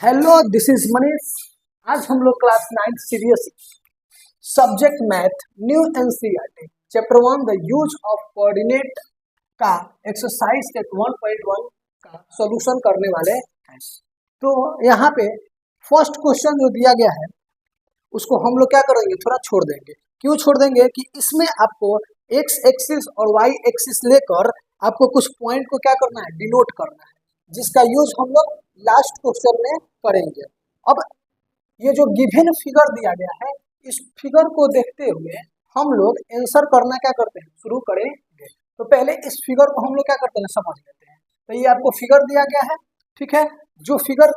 Hello, this is Manish. आज हम लोग class 9 CBSE subject math new NCERT chapter 1 the use of coordinate का exercise set 1.1 का solution करने वाले हैं। तो यहाँ पे फर्स्ट क्वेश्चन जो दिया गया है उसको हम लोग क्या करेंगे, थोड़ा छोड़ देंगे। क्यों छोड़ देंगे कि इसमें आपको एक्स एक्सिस और वाई एक्सिस लेकर आपको कुछ पॉइंट को क्या करना है, डिनोट करना है, जिसका यूज हम लोग लास्ट क्वेश्चन में करेंगे। अब ये जो गिवन फिगर दिया गया है, इस फिगर को देखते हुए हम लोग आंसर करना क्या करते हैं, शुरू करेंगे। तो पहले इस फिगर को हम लोग क्या करते हैं, समझ लेते हैं। तो ये आपको फिगर दिया गया है, ठीक है। जो फिगर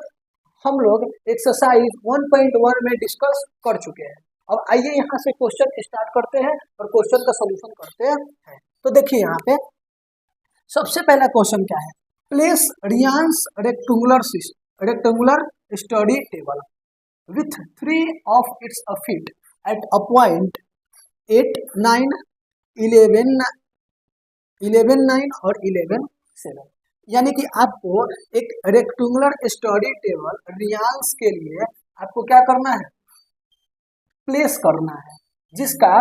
हम लोग एक्सरसाइज 1.1 में डिस्कस कर चुके हैं। अब आइए यहाँ से क्वेश्चन स्टार्ट करते हैं और क्वेश्चन का सोल्यूशन करते हैं। तो देखिए यहाँ पे सबसे पहला क्वेश्चन क्या है, place Ryan's rectangular study table with 3 of its feet at a point 8, 9, 11, 9 और 11, 7। यानी कि आपको एक रेक्टेंगुलर स्टडी टेबल रियांस के लिए आपको क्या करना है, प्लेस करना है, जिसका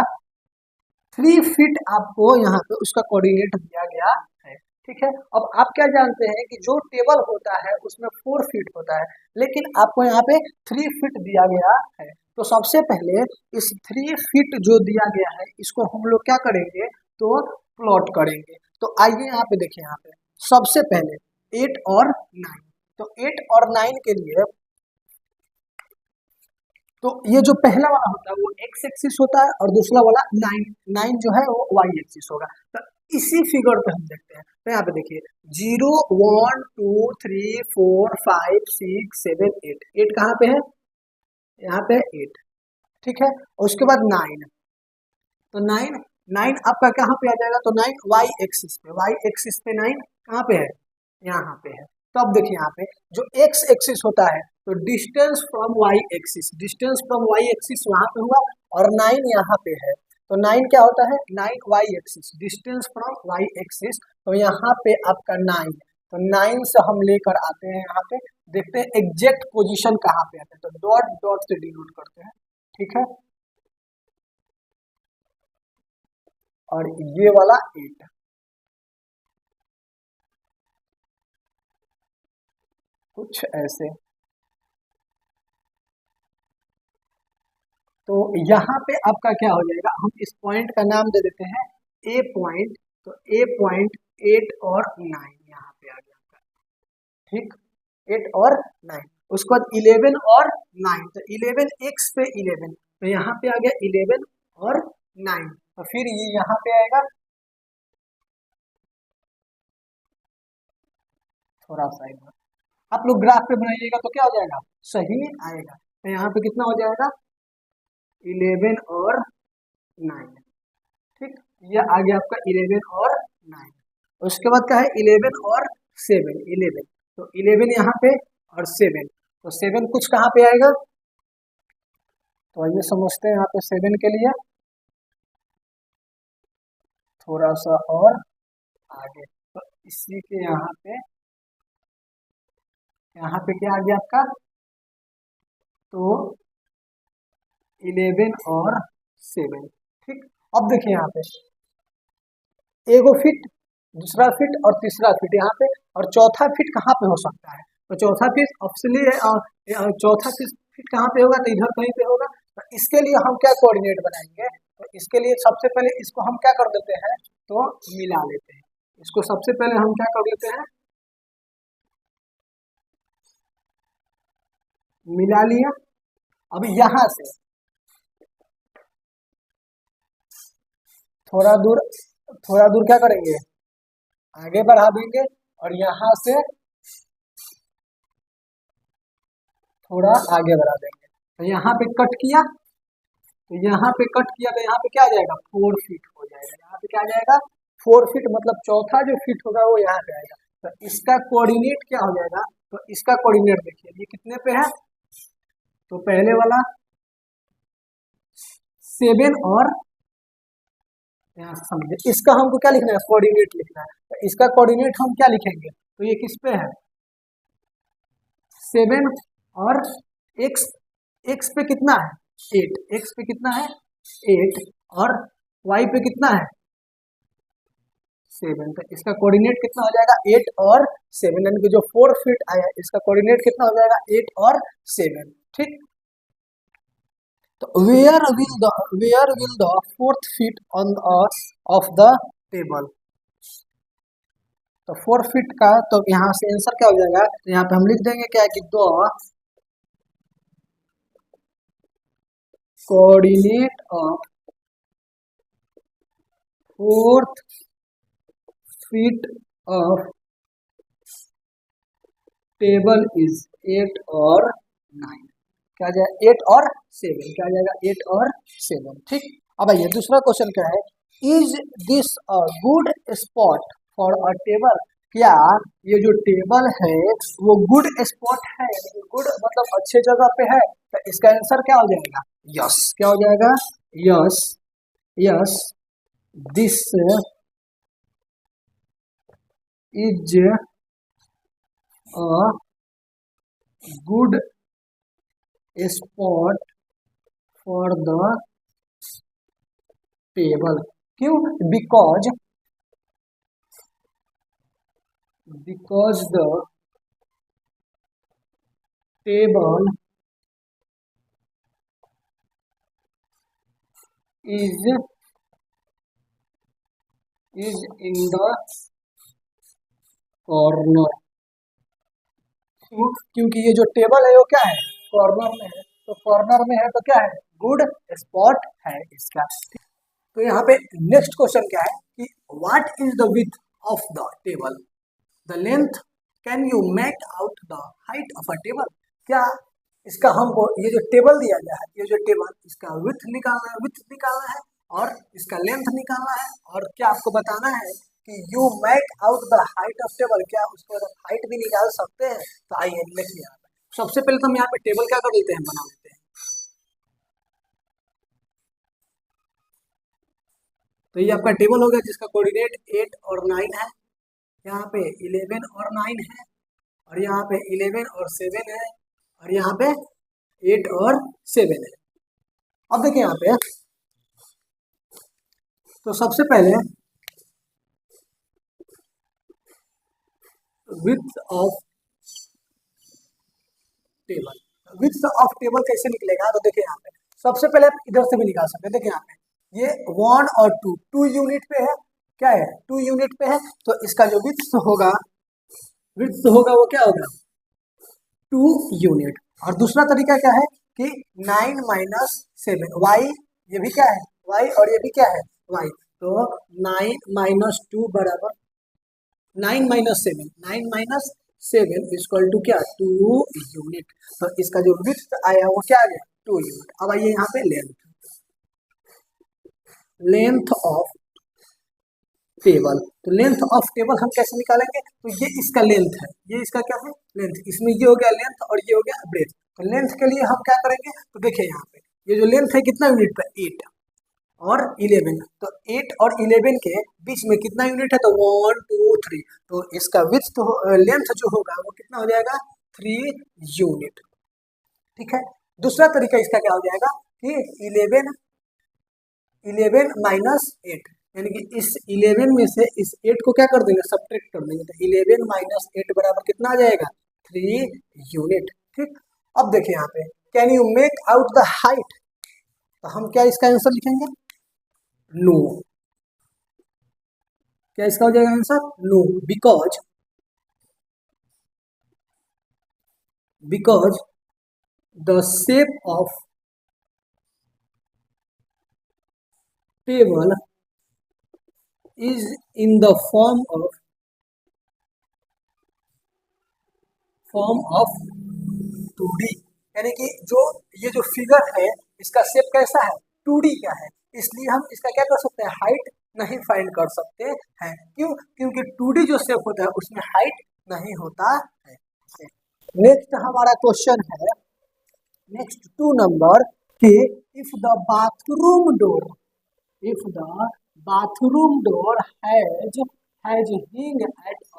3 फीट आपको यहाँ पे उसका कोऑर्डिनेट दिया गया है, ठीक है। अब आप क्या जानते हैं कि जो टेबल होता है उसमें 4 फीट होता है, लेकिन आपको यहाँ पे 3 फीट दिया गया है। तो सबसे पहले इस 3 फीट जो दिया गया है इसको हम लोग क्या करेंगे, तो प्लॉट करेंगे। तो आइए यहाँ पे देखिए, यहाँ पे सबसे पहले 8 और 9। तो 8 और 9 के लिए तो ये जो पहला वाला होता है वो एक्स एक्सिस होता है और दूसरा वाला 9 जो है वो वाई एक्सिस होगा। तो इसी फिगर पे हम देखते हैं। तो यहाँ पे देखिए 0, 1, 2, 3, 4, 5, 6, 7, 8। 8 कहाँ पे है, यहाँ पे 8, ठीक है। और उसके बाद 9। तो 9 आपका कहाँ पे आ जाएगा, तो 9 वाई एक्सिस पे 9 कहाँ पे है, यहाँ पे है। तो अब देखिए यहाँ पे जो एक्स एक्सिस होता है, तो डिस्टेंस फ्रॉम वाई एक्सिस वहां पे हुआ और 9 यहाँ पे है। तो 9 क्या होता है, 9 y axis, distance from y axis. तो यहाँ पे आपका 9, तो 9 से हम लेकर आते हैं यहाँ पे, देखते हैं एग्जैक्ट पोजीशन कहाँ पे आते हैं। तो डॉट डॉट से डिनोट करते हैं, ठीक है। और ये वाला 8, कुछ ऐसे। तो यहाँ पे आपका क्या हो जाएगा, हम इस पॉइंट का नाम दे देते हैं ए पॉइंट। तो ए पॉइंट 8 और 9 यहाँ पे आ गया आपका, ठीक। 8 और 9, उसके बाद 11 और 9। तो 11 एक्स पे 11, तो यहाँ पे आ गया 11 और 9। तो फिर ये यहाँ पे आएगा, थोड़ा सा इधर आप लोग ग्राफ पे बनाइएगा तो क्या हो जाएगा, सही आएगा। तो यहाँ पे कितना हो जाएगा, 11 और 9, ठीक। ये आ गया आपका 11 और 9। उसके बाद क्या है, 11 और 7, 11। तो 11 यहाँ पे और 7, तो 7 कुछ कहाँ पे आएगा। तो आइए समझते हैं यहाँ पे 7 के लिए थोड़ा सा और आगे। तो इसी के यहाँ पे क्या आ गया आपका, तो 11 और 7, ठीक। अब देखिए यहाँ पे एगो फिट, दूसरा फिट और तीसरा फिट यहाँ पे, और चौथा फिट कहाँ पे हो सकता है। तो चौथा फिट ऑप्शनली चौथा फिट कहाँ पे होगा, तो इधर कहीं पे होगा। तो इसके लिए हम क्या कोऑर्डिनेट बनाएंगे, तो इसके लिए सबसे पहले इसको हम क्या कर देते हैं, तो मिला लेते हैं। इसको सबसे पहले हम क्या कर लेते हैं, मिला लिया। अब यहाँ से थोड़ा दूर क्या करेंगे, आगे बढ़ा देंगे और यहाँ से थोड़ा आगे बढ़ा देंगे। तो यहाँ पे कट किया, तो यहाँ पे कट किया, तो यहाँ पे क्या आ जाएगा, 4 फीट हो जाएगा। यहाँ पे क्या आ जाएगा, 4 फीट, मतलब चौथा जो फीट होगा वो यहाँ पे आएगा। तो इसका कोऑर्डिनेट क्या हो जाएगा, तो इसका कोऑर्डिनेट देखिए ये कितने पे है, तो पहले वाला 7 और यहाँ से समझिए, इसका हमको क्या लिखना है, कोऑर्डिनेट लिखना है। तो इसका कोऑर्डिनेट हम क्या लिखेंगे, तो ये किस पे है, 7 और एक्स एक्स पे कितना है 8, एक्स पे कितना है 8 और वाई पे कितना है 7। तो इसका कोऑर्डिनेट कितना हो जाएगा 8 और 7, यानी कि जो 4 फीट आया इसका कोऑर्डिनेट कितना हो जाएगा 8 और 7। ठीक, तो where will the fourth feet on of the table. तो 4 फीट का तो यहाँ से आंसर क्या हो जाएगा, तो यहाँ पे हम लिख देंगे क्या कि the coordinate of fourth feet of table is 8 और 9। क्या आ जाएगा 8 और 7, क्या आ जाएगा 8 और 7। ठीक, अब आइए दूसरा क्वेश्चन क्या है, is this a good spot for a table. क्या ये जो टेबल है वो गुड स्पॉट है, गुड मतलब अच्छे जगह पे है, तो इसका आंसर क्या हो जाएगा यस। क्या हो जाएगा yes, yes this is a good spot for the table. क्यों, because the table is in the corner। क्योंकि ये जो टेबल है वो क्या है कॉर्नर में है, तो कॉर्नर में है तो क्या है गुड स्पॉट है इसका। तो यहाँ पे नेक्स्ट क्वेश्चन क्या है कि what is the width of the table, the length, can you make out the height of a table. क्या इसका हमको ये जो टेबल दिया गया है, ये जो टेबल इसका विड्थ निकालना है और इसका लेंथ निकालना है, और क्या आपको बताना है कि you make out the height of table, क्या उसको हाइट भी निकाल सकते हैं। तो आइए लिखिए यहाँ पे, सबसे पहले तो हम यहाँ पे टेबल क्या कर देते हैं बना लेते हैं। तो ये आपका टेबल हो गया जिसका कोऑर्डिनेट 8 और 9 है, यहाँ पे 11 और 9 है, और यहाँ पे 11 और 7 है, और यहाँ पे 8 और 7 है। अब देखिए यहाँ पे, तो सबसे पहले width of table, width of table कैसे निकलेगा, तो देखिए यहाँ पे सबसे पहले इधर से भी निकाल सकते हैं। देखिए यहाँ पे ये 1 और 2 यूनिट पे है, क्या है 2 यूनिट पे है, तो इसका जो विड्थ होगा वो क्या होगा 2 यूनिट। और दूसरा तरीका क्या है कि 9 माइनस 7 वाई, ये भी क्या है वाई और ये भी क्या है वाई, तो 9 माइनस 2 बराबर 9 माइनस 7, 9 माइनस 7 इक्वल टू क्या 2 यूनिट। तो इसका जो विड्थ आया वो क्या आ गया 2 यूनिट। अब आइए यहाँ पे लेंथ ऑफ टेबल, तो लेंथ ऑफ टेबल हम कैसे निकालेंगे, तो ये इसका लेंथ है, ये इसका क्या है लेंथ, इसमें ये हो गया लेंथ और ये हो गया ब्रेथ। तो लेंथ के लिए हम क्या करेंगे, तो देखिए यहाँ पे ये जो लेंथ है कितना यूनिट पे 8 और 11, तो 8 और 11 के बीच में कितना यूनिट है, तो 1 2 3, तो इसका विड्थ तो लेंथ जो होगा वो कितना हो जाएगा 3 यूनिट। ठीक है, दूसरा तरीका इसका क्या हो जाएगा कि 11 माइनस 8, यानी कि इस 11 में से इस 8 को क्या कर देंगे सब्ट्रैक्ट कर देंगे, तो 11 माइनस 8 बराबर कितना आ जाएगा 3 यूनिट। ठीक, अब देखिए यहाँ पे can you make out the height, तो हम क्या इसका आंसर लिखेंगे नो। क्या इसका हो जाएगा answer no, because the shape of table is in the form of 2D, यानी कि जो ये जो फिगर है इसका शेप कैसा है 2D का है, इसलिए हम इसका क्या कर सकते हैं हाइट नहीं फाइंड कर सकते हैं। क्यों, क्योंकि 2D जो शेप होता है उसमें हाइट नहीं होता है। नेक्स्ट हमारा क्वेश्चन है नेक्स्ट 2 नंबर कि if the bathroom door has हिंग एट अ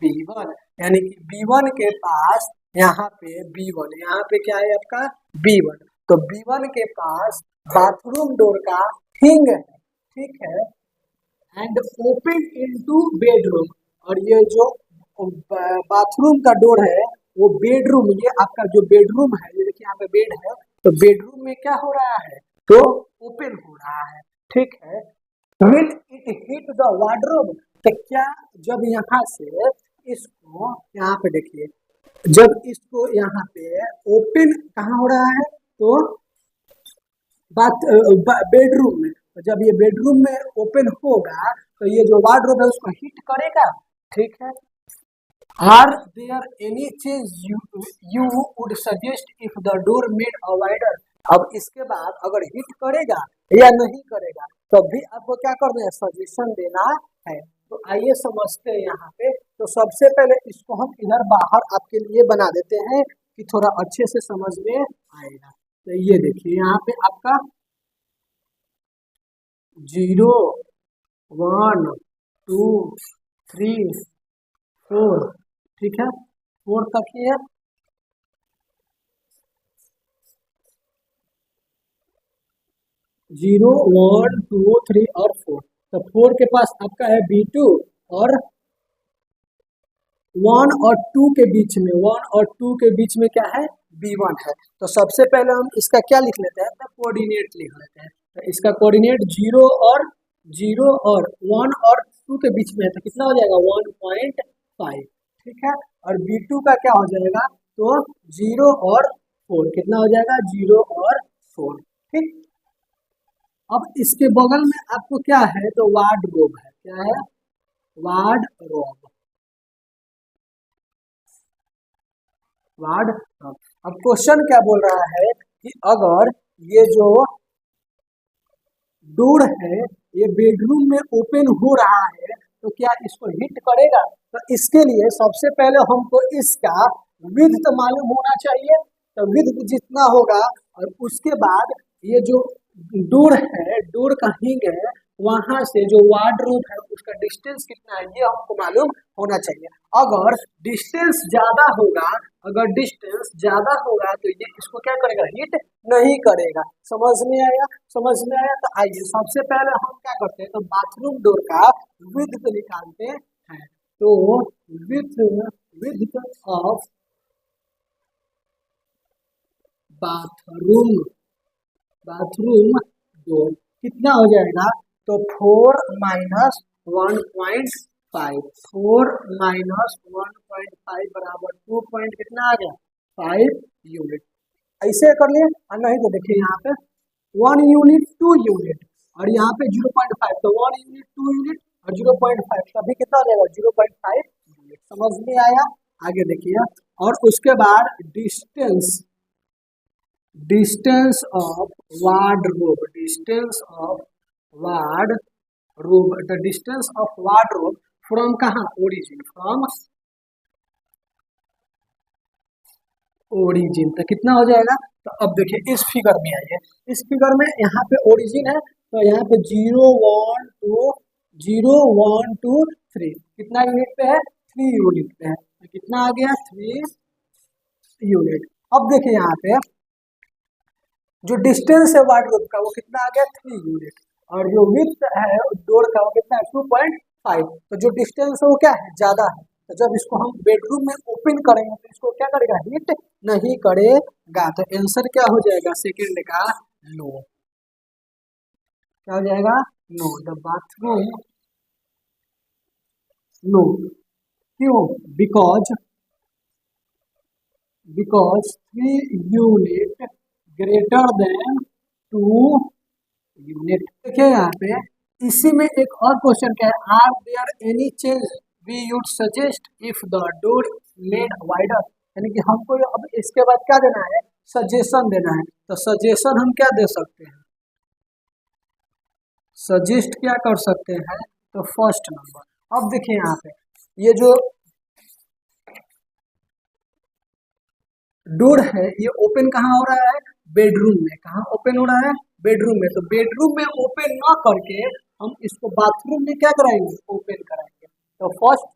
B1, यानी कि B1 के पास यहाँ पे B1, यहाँ पे क्या है आपका B1। तो B1 के पास बाथरूम डोर का हिंग है, ठीक है, एंड ओपन इनटू बेडरूम। और ये जो बाथरूम का डोर है वो बेडरूम, ये आपका जो बेडरूम है, ये देखिए यहाँ पे बेड है, तो बेडरूम में क्या हो रहा है, तो ओपन हो रहा है, ठीक है। Will it hit the wardrobe, तो क्या जब यहाँ से इसको, यहाँ पे देखिए, जब इसको यहाँ पे ओपन कहाँ हो रहा है, तो बात बेडरूम में, तो जब ये बेडरूम में ओपन होगा तो ये जो वार्डरोब है उसको हिट करेगा, ठीक है। आर देयर एनी चीज you would suggest if the door made a wider. अब इसके बाद अगर हिट करेगा या नहीं करेगा तो भी आपको क्या करना है, सजेशन देना है। तो आइए समझते हैं यहाँ पे। तो सबसे पहले इसको हम इधर बाहर आपके लिए बना देते हैं कि थोड़ा अच्छे से समझ में आएगा। तो ये देखिए यहाँ पे आपका 0 1 2 3 4, ठीक है, 4 तक ही है। जीरो 1 2 3 और 4, तो 4 के पास आपका है B2, और 1 और 2 के बीच में, 1 और 2 के बीच में क्या है, B1 है। तो सबसे पहले हम इसका क्या लिख लेते हैं, कोऑर्डिनेट लिख लेते हैं। तो इसका कोऑर्डिनेट 0 और 1 और 2 के बीच में है, तो कितना हो जाएगा 1.5, ठीक है। और B2 का क्या हो जाएगा, तो 0 और 4, कितना हो जाएगा 0 और 4, ठीक। अब इसके बगल में आपको क्या है, तो वार्डरोब है, क्या है, वार्डरोब, वार्डरोब। अब क्वेश्चन क्या बोल रहा है कि अगर ये जो डोर है ये बेडरूम में ओपन हो रहा है तो क्या इसको हिट करेगा। तो इसके लिए सबसे पहले हमको इसका विड्थ मालूम होना चाहिए, तो विड्थ जितना होगा, और उसके बाद ये जो डोर है, डोर का हिंग है, वहां से जो वार्डरोब है उसका डिस्टेंस कितना है ये हमको मालूम होना चाहिए। अगर डिस्टेंस ज्यादा होगा, अगर डिस्टेंस ज्यादा होगा तो ये इसको क्या करेगा, हिट नहीं करेगा। समझ में आया, समझ में आया। तो आइए सबसे पहले हम क्या करते हैं, तो बाथरूम डोर का विड्थ निकालते हैं। तो width width of bathroom, bathroom door कितना हो जाएगा, तो 4 माइनस 1.5, 4 माइनस 1.5 बराबर 2 पॉइंट कितना आ गया, 5 यूनिट। ऐसे कर लिए, और नहीं तो देखिए यहाँ पे 1 यूनिट 2 यूनिट, और यहाँ पे 0.5, तो 1 यूनिट 2 यूनिट और 0.5, तभी कितना हो जाएगा 0.5 यूनिट। समझ में आया। आगे देखिए, और उसके बाद distance, distance of wardrobe, distance of wardrobe, the distance of wardrobe from कहाँ, ओरिजिन, फ्रॉम ओरिजिन, तो कितना हो जाएगा। तो अब देखिए इस फिगर में आइए, इस फिगर में यहाँ पे ओरिजिन है, तो यहाँ पे 0 1 2 0 1 2 3 कितना यूनिट पे है, 3 यूनिट पे है, तो कितना आ गया 3 यूनिट। अब देखिए यहाँ पे जो डिस्टेंस है वार्डरोब का वो कितना आ गया 3 यूनिट, और जो विड्थ है डोर का वो कितना है 2.5। तो जो डिस्टेंस है वो क्या है, ज्यादा है, तो जब इसको हम बेडरूम में ओपन करेंगे तो इसको क्या करेगा, हिट नहीं करेगा। तो आंसर क्या हो जाएगा सेकंड का, नो। क्या हो जाएगा, नो, द बाथरूम, नो, क्यों, because 3 unit greater than 2 unit. देखिए यहाँ पे इसी में एक और क्वेश्चन क्या है, are there any change we you'd suggest if the door made wider, यानी कि हमको अब इसके बाद क्या देना है, सजेशन देना है। तो सजेशन हम क्या दे सकते हैं, सजेस्ट क्या कर सकते हैं, तो फर्स्ट नंबर। अब देखिए यहाँ पे ये जो डोर है ये ओपन कहाँ हो रहा है, बेडरूम में। कहाँ ओपन हो रहा है, बेडरूम में। तो बेडरूम में ओपन ना करके हम इसको बाथरूम में क्या कराएंगे, ओपन कराएंगे। तो फर्स्ट,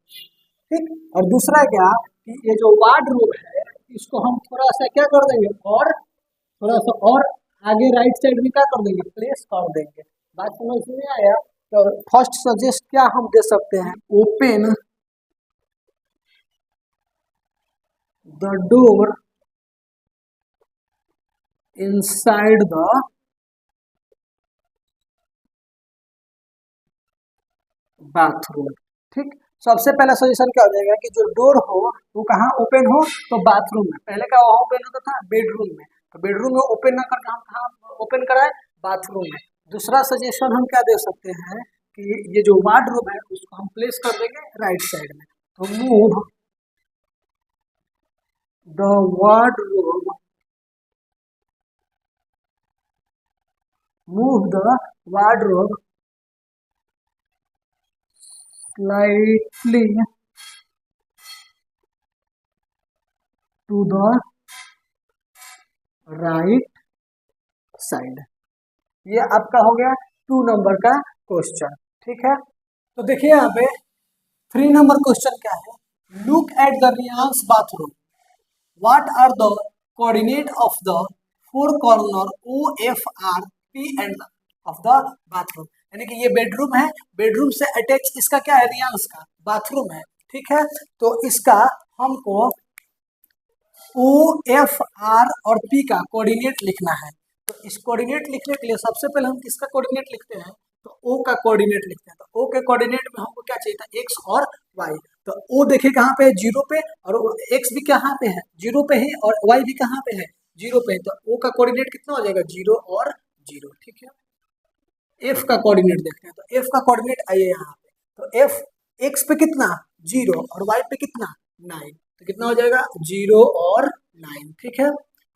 ठीक। और दूसरा क्या कि ये जो वार्डरोब है इसको हम थोड़ा सा क्या कर देंगे, और थोड़ा सा और आगे राइट साइड में क्या कर देंगे, प्लेस कर देंगे। बात समझ में आया? तो फर्स्ट सजेस्ट क्या हम दे सकते हैं, open the door inside the bathroom. ठीक, सबसे पहला सजेशन क्या हो जाएगा कि जो डोर हो वो कहाँ ओपन हो, तो बाथरूम में। पहले का वहाँ ओपन होता था बेडरूम में, तो बेडरूम में ओपन ना करके हम कहाँ ओपन कराए, बाथरूम में। दूसरा सजेशन हम क्या दे सकते हैं कि ये जो वार्डरोब है उसको हम प्लेस कर देंगे राइट साइड में, तो move the wardrobe, move the wardrobe slightly to the right side। ये आपका हो गया 2 नंबर का क्वेश्चन। ठीक है, तो देखिए यहाँ पे 3 नंबर क्वेश्चन क्या है, look at the Ryan's bathroom, what are the coordinate of the 4 corner O F R P and of the bathroom. यानी कि ये बेडरूम है, बेडरूम से अटैच इसका क्या है, रियांस का बाथरूम है। ठीक है, तो इसका हमको ओ एफ आर और पी का कोऑर्डिनेट लिखना है। तो इस कोऑर्डिनेट लिखने के लिए सबसे पहले हम किसका कोऑर्डिनेट लिखते हैं, तो ओ का कोऑर्डिनेट लिखते हैं। तो ओ के कोऑर्डिनेट में हमको क्या चाहिए था, एक्स और वाई। तो ओ देखिए कहाँ पे है, जीरो पे, और एक्स भी कहाँ पे है, जीरो पे है, और वाई भी कहाँ पे है, जीरो पे है। तो ओ का कोऑर्डिनेट कितना हो जाएगा, जीरो और जीरो। ठीक है, एफ का कोऑर्डिनेट देखते हैं, तो एफ का कोऑर्डिनेट आइए यहाँ पे, तो एफ एक्स पे कितना, जीरो, और वाई पे कितना, 9। तो कितना हो जाएगा, 0 और 9। ठीक है,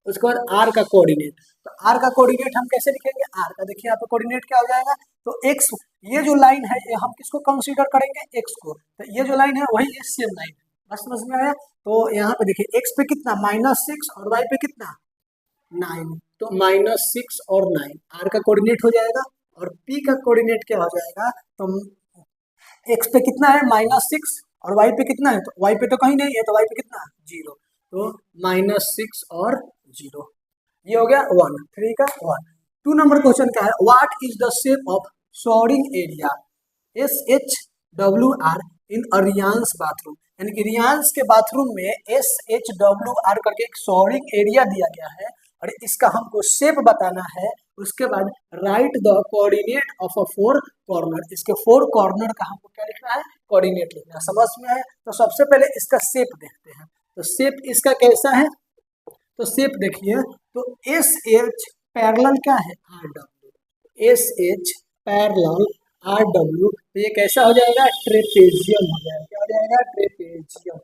उसके बाद आर का कोऑर्डिनेट, तो आर का कोऑर्डिनेट हम कैसे लिखेंगे, आर का देखिए यहाँ पे कोऑर्डिनेट क्या हो जाएगा, तो एक्स, ये जो लाइन है ये हम किसको कंसीडर करेंगे, एक्स को। तो ये जो लाइन है वही है सेम लाइन। बस समझ में आया? तो यहाँ पे देखिए एक्स पे कितना, -6, और वाई पे कितना, 9। तो -6 और 9 आर का कोऑर्डिनेट हो जाएगा। और पी का कोऑर्डिनेट क्या हो जाएगा, तो एक्स पे कितना है, -6, और वाई पे कितना है, तो वाई पे तो कहीं नहीं है, तो वाई पे कितना, 0। तो -6 और 0, ये हो गया 1, 3 का 1। 2 नंबर क्वेश्चन क्या है, what is the shape of showering area SHWR in a Ryan's bathroom. यानी कि रियांस के बाथरूम में SHWR करके एक शॉवरिंग एरिया दिया गया है, और इसका हमको शेप बताना है। उसके बाद right the coordinate of a 4 corner, इसके 4 कॉर्नर का हमको क्या लिखना है, कोऑर्डिनेट लिखना है। समझ में है? तो सबसे पहले इसका शेप देखते हैं, तो शेप इसका कैसा है, तो शेप देखिए, तो एस एच पैरेलल क्या है, R W, S H parallel R W, तो ये कैसा हो जाएगा, ट्रेपेजियम हो जाएगा। क्या हो जाएगा, ट्रेपेजियम।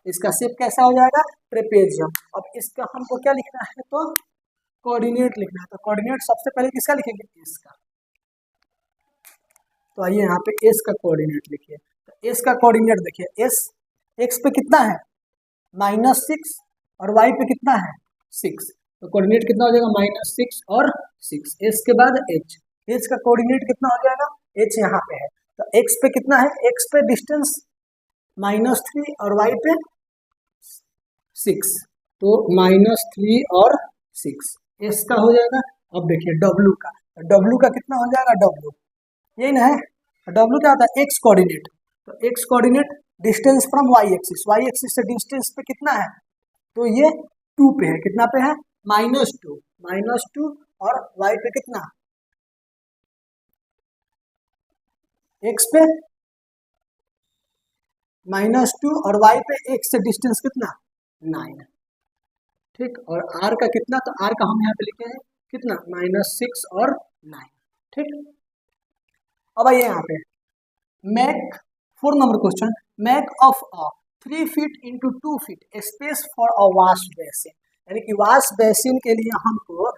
इसका शेप कैसा हो जाएगा, ट्रेपेजियम। अब इसका हमको क्या लिखना है, तो कोऑर्डिनेट लिखना है। तो कोऑर्डिनेट सबसे पहले किसका लिखेंगे, एस का। तो आइए यहाँ पे एस का कोऑर्डिनेट लिखिए, तो एस का कोऑर्डिनेट देखिए, एस एक्स पे कितना है, -6, और वाई पे कितना है, 6। तो कोऑर्डिनेट कितना हो जाएगा, -6 और 6। एस के बाद एच, एच का कोऑर्डिनेट कितना हो जाएगा, एच यहाँ पे है, तो एक्स पे कितना है, एक्स पे डिस्टेंस -3 और वाई पे 6, तो -3 और 6 एस का हो जाएगा। अब देखिए डब्ल्यू का, डब्ल्यू का कितना हो जाएगा, डब्ल्यू यही ना है, डब्ल्यू क्या होता है, एक्स कोऑर्डिनेट। तो x coordinate distance from y axis से डिस्टेंस पे कितना है, तो ये 2 पे है, कितना पे है, -2, और वाई पे कितना, एक्स पे -2 और वाई पे एक्स से डिस्टेंस कितना, 9। ठीक, और आर का कितना, तो आर का हम यहाँ पे लिखे हैं कितना, -6 और 9। ठीक, अब आइए यहाँ पे mark 4 number question, mark off a 3 feet into 2 feet space for a wash basin. यानी कि वाश बेसिन के लिए हमको,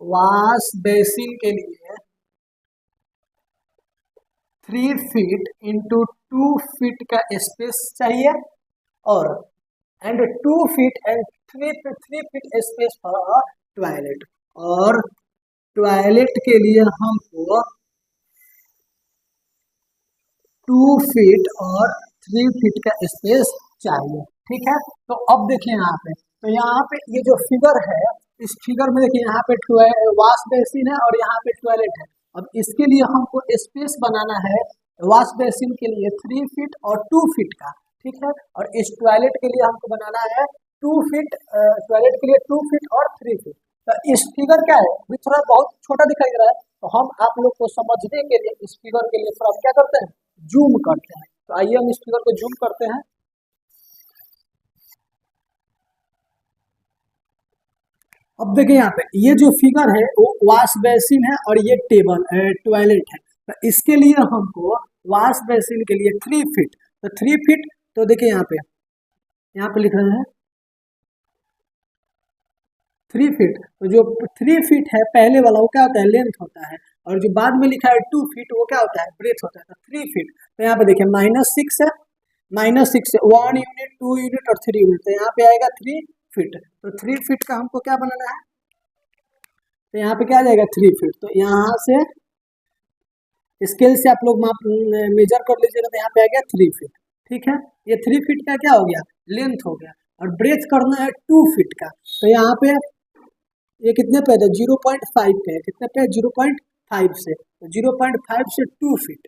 वाश बेसिन के लिए 3 फीट इंटू 2 फीट का स्पेस चाहिए, और and 2 feet and 3 feet space for a toilet. और टॉयलेट के लिए हमको 2 फीट और 3 फीट का स्पेस चाहिए। ठीक है, तो अब देखिए यहाँ पे, तो यहाँ पे ये जो फिगर है, इस फिगर में देखिए यहाँ पे वॉश बेसिन है और यहाँ पे टॉयलेट है। अब इसके लिए हमको स्पेस बनाना है वॉश बेसिन के लिए 3 फीट और 2 फीट का। ठीक है, और इस टॉयलेट के लिए हमको बनाना है 2 फीट, टॉयलेट के लिए 2 फीट और 3 फीट। तो इस फिगर क्या है, भी थोड़ा बहुत छोटा दिखाई दे रहा है, तो हम आप लोग को समझने के लिए इस फिगर के लिए थोड़ा क्या करते हैं, जूम करते हैं। तो आइए हम इस फिगर को जूम करते हैं। अब देखिए यहाँ पे ये जो फिगर है वो वॉश बेसिन है और ये टेबल टॉयलेट है। तो इसके लिए हमको वॉश बेसिन के लिए 3 फीट, तो 3 फीट, तो देखिए यहाँ पे लिखा है 3 फीट। तो जो 3 फीट है पहले वाला वो क्या होता है, लेंथ होता है, और जो बाद में लिखा है 2 फीट वो क्या होता है, ब्रेथ होता है। तो 3 फीट, तो यहाँ पे देखिए -6 है, -6 है, 1 यूनिट 2 यूनिट और 3 यूनिट, तो यहाँ पे आएगा 3 फीट। तो 3 फीट का हमको क्या बनाना है, तो यहाँ पे क्या आ जाएगा 3 फीट। तो यहाँ से स्केल से आप लोग माप मेजर कर लीजिएगा, तो यहाँ पे आ गया 3 फीट। ठीक है, ये 3 फीट का क्या हो गया, लेंथ हो गया, और ब्रेथ करना है 2 फीट का। तो यहाँ पे ये कितने पे है, 0.5 पे है, कितने पे, 0.5 से, तो 0.5 से 2 फीट।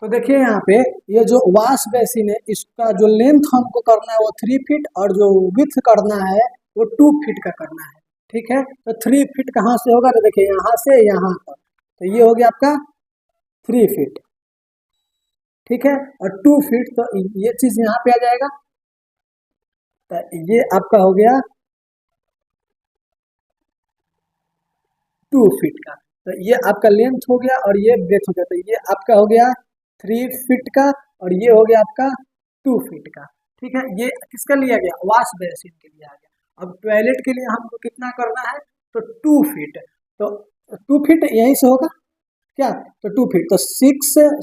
तो देखिए यहाँ पे ये जो वॉश बेसिन है इसका जो लेंथ हमको करना है वो 3 फीट, और जो विड्थ करना है वो 2 फीट का करना है। ठीक है, तो 3 फीट कहाँ से होगा, तो देखिए यहाँ से यहाँ तक, तो ये हो गया आपका 3 फीट। ठीक है, और 2 फीट, तो ये चीज यहाँ पे आ जाएगा, तो ये आपका हो गया 2 फीट का। तो ये आपका लेंथ हो गया और ये ब्रेथ हो गया, तो ये आपका हो गया 3 फीट का, और ये हो गया आपका 2 फीट का। ठीक है, ये किसका लिया गया, वॉश बेसिन के लिए आ गया। अब टॉयलेट के लिए हमको कितना करना है, तो 2 फीट, तो 2 फीट यहीं से होगा क्या, तो 2 फीट, तो 6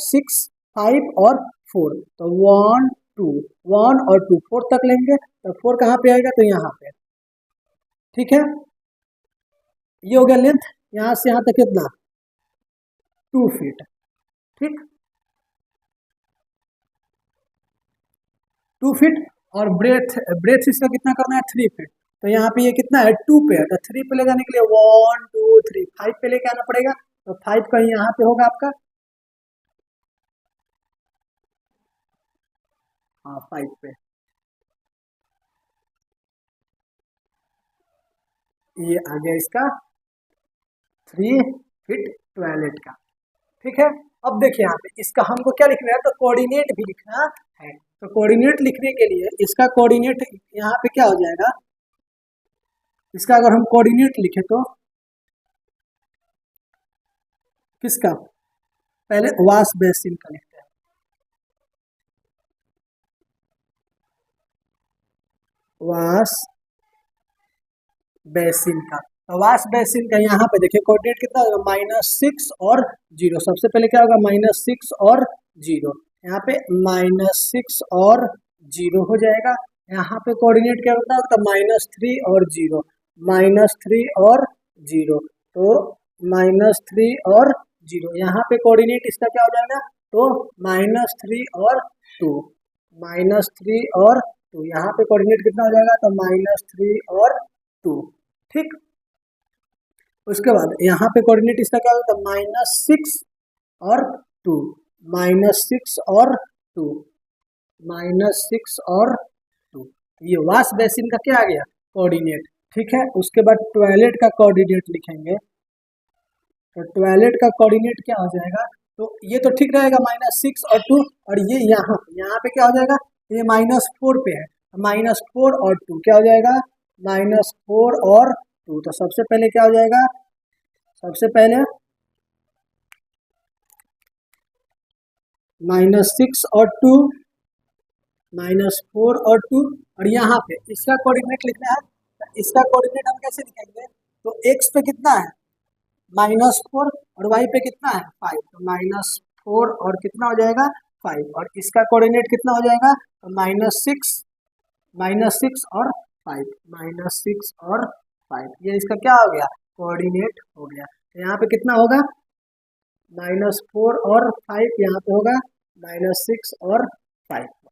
6 5 और 4, तो 1 2 1 और 2 4 तक लेंगे, तो 4 कहाँ पे आएगा, तो यहाँ पे। ठीक है, ये हो गया लेंथ, यहाँ से यहाँ तक कितना, 2 फीट। ठीक, 2 फीट, और ब्रेथ ब्रेथ इसका कितना करना है, 3 फीट। तो यहाँ पे ये कितना है, 2 पे है, तो 3 पे ले जाने के लिए 1 2 3 5 पे लेके आना पड़ेगा, तो 5 कहीं यहाँ पे होगा आपका, हाँ 5 पे, ये आ गया इसका 3 फीट टॉयलेट का। ठीक है, अब देखिए यहाँ पे इसका हमको क्या लिखना है, तो कोऑर्डिनेट भी लिखना है। तो कोऑर्डिनेट लिखने के लिए इसका कोऑर्डिनेट यहाँ पे क्या हो जाएगा, इसका अगर हम कोऑर्डिनेट लिखे तो किसका, पहले वॉश बेसिन का लिखते हैं, वॉश बेसिन का। तो वॉश बेसिन का यहाँ पे देखिए कोऑर्डिनेट कितना होगा, -6 और 0। सबसे पहले क्या होगा, -6 और 0, यहाँ पे -6 और 0 हो जाएगा। यहाँ पे कोऑर्डिनेट क्या होता है, तो -3 और 0, -3 और 0, तो -3 और 0, यहाँ पे कोऑर्डिनेट इसका क्या हो जाएगा, तो -3 और 2, -3 और 2, यहाँ पे कोऑर्डिनेट कितना हो जाएगा, तो -3 और 2। ठीक, उसके बाद यहाँ पे कोऑर्डिनेट इसका क्या होता है, -6 और 2, -6 और 2, -6 और 2, ये वॉश बेसिन का क्या आ गया, कोऑर्डिनेट। ठीक है, उसके बाद टॉयलेट का कोऑर्डिनेट लिखेंगे, तो टॉयलेट का कोऑर्डिनेट क्या हो जाएगा, तो ये तो ठीक रहेगा -6 और 2, और ये यहाँ पे क्या हो जाएगा, ये -4 पे है, -4 और 2 क्या हो जाएगा, -4 और 2, तो सबसे पहले क्या हो जाएगा, सबसे पहले -6 और 2, -4 और 2, और यहाँ पे इसका कोऑर्डिनेट लिखना है, तो इसका कोऑर्डिनेट हम कैसे लिखेंगे, तो x पे कितना है, -4, और y पे कितना है 5, तो -4 और कितना हो जाएगा 5, और इसका कोऑर्डिनेट कितना हो जाएगा, तो -6 और 5, -6 और 5, ये इसका क्या हो गया, कोऑर्डिनेट हो गया। तो यहाँ पे कितना होगा, -4 और 5, यहाँ पे होगा -6 और 5।